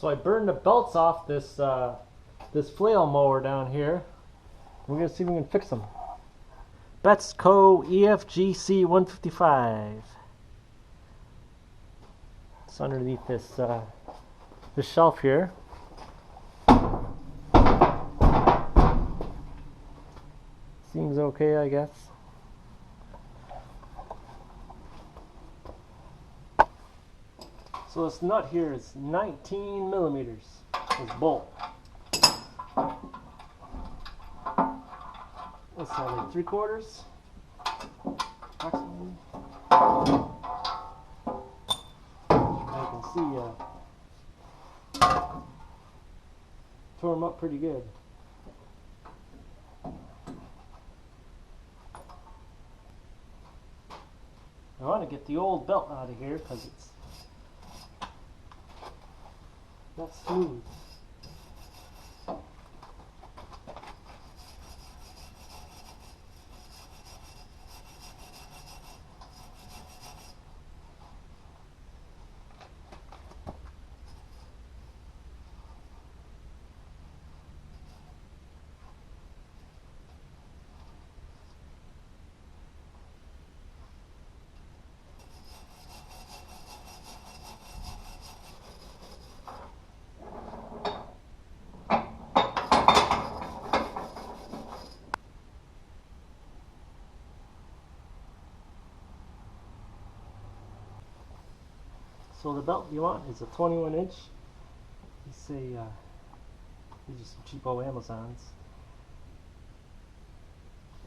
So I burned the belts off this this flail mower down here. We're gonna see if we can fix them. Betstco EFGC-155. It's underneath this this shelf here. Seems okay, I guess. So this nut here is 19 millimeters. This bolt. What's that, like 3/4? Approximately. I can see tore them up pretty good. I want to get the old belt out of here because it's not smooth. So the belt you want is a 21 inch. You say these are some cheapo Amazons.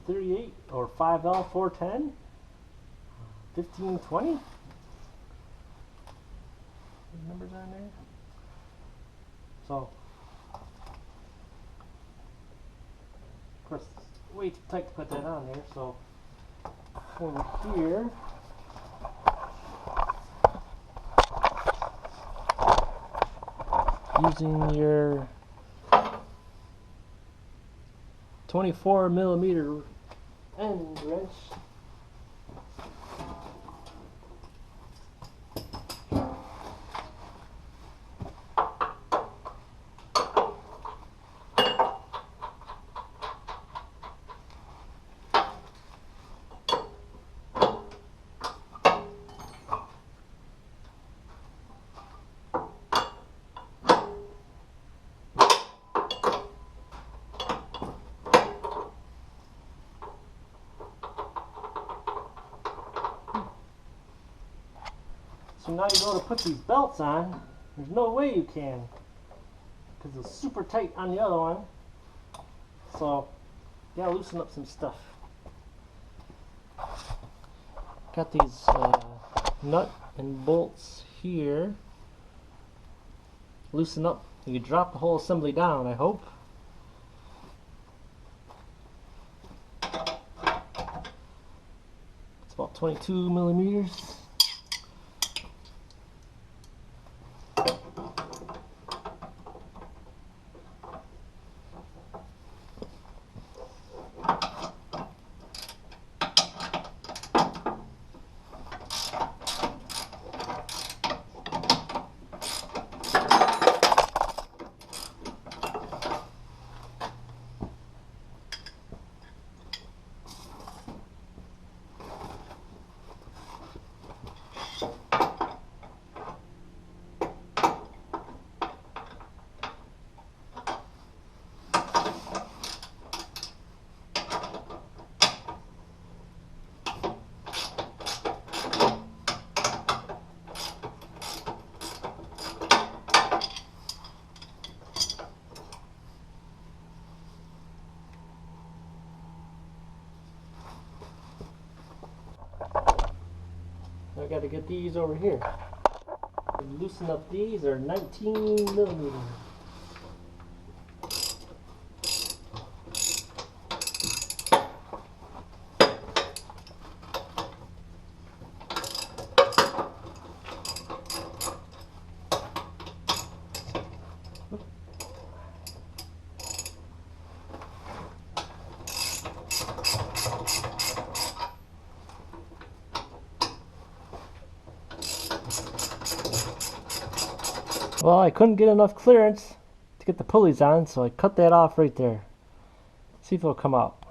38 or 5L 410, 1520. Numbers on there. So, of course, it's way too tight to put that on there. So over here. Using your 24 millimeter end wrench, so now you go to put these belts on. There's no way you can, because it's super tight on the other one. So you gotta loosen up some stuff. Got these nut and bolts here. Loosen up. You can drop the whole assembly down, I hope. It's about 22 millimeters. I got to get these over here. Loosen up these, are 19 millimeters. Well, I couldn't get enough clearance to get the pulleys on, so I cut that off right there. See if it'll come out.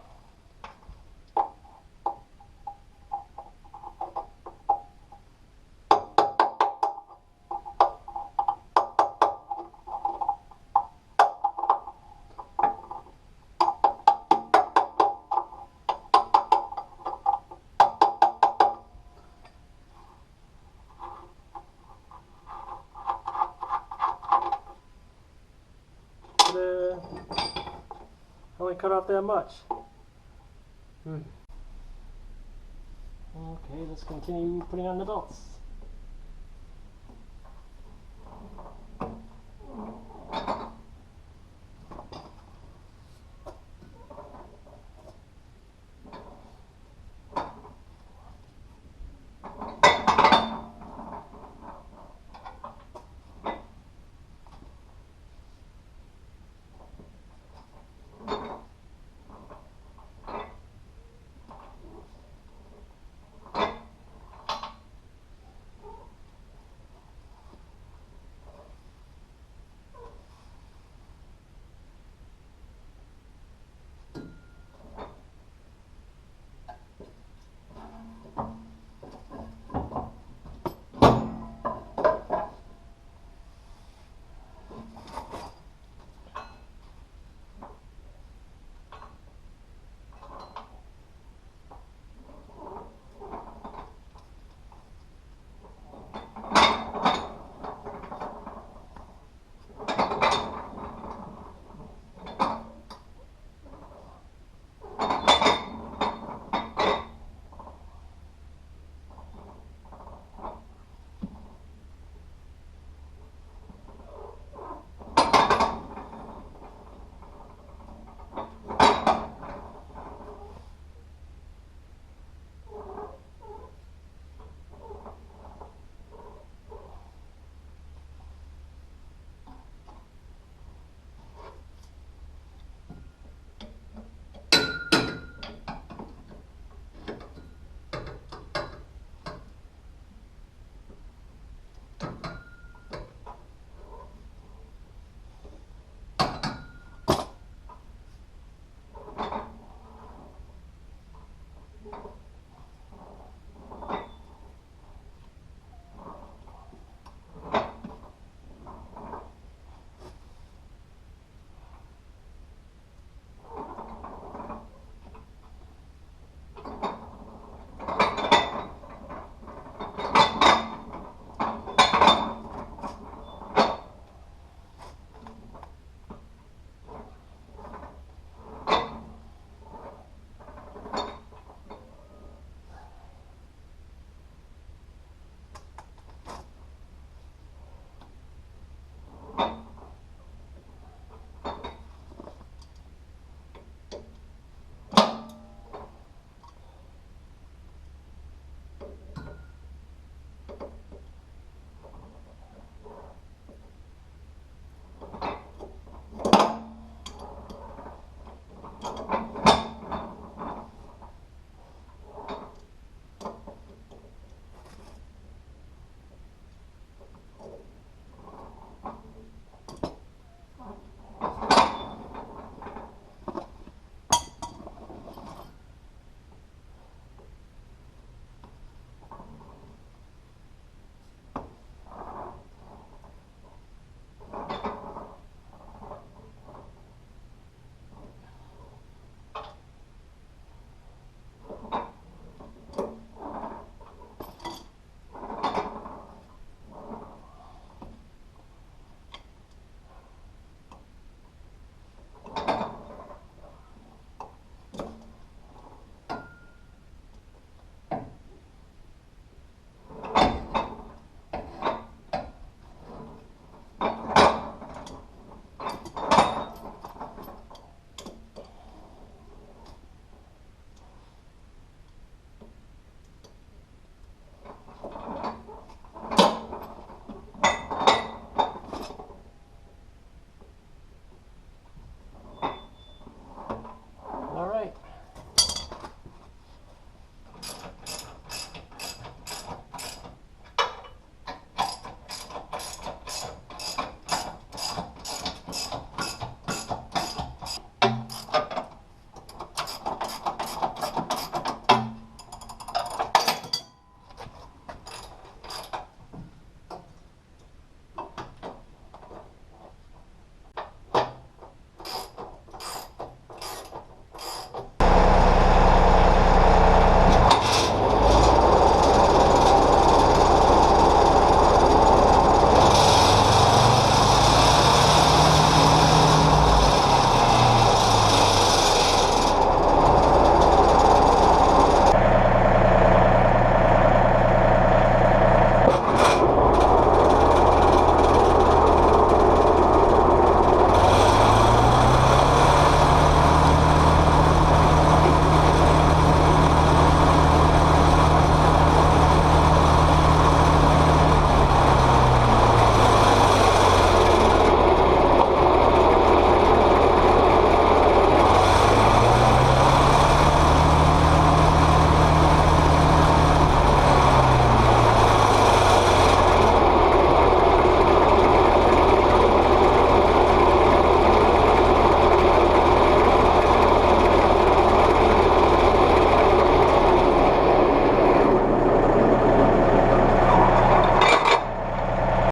Only cut off that much. Okay, let's continue putting on the belts.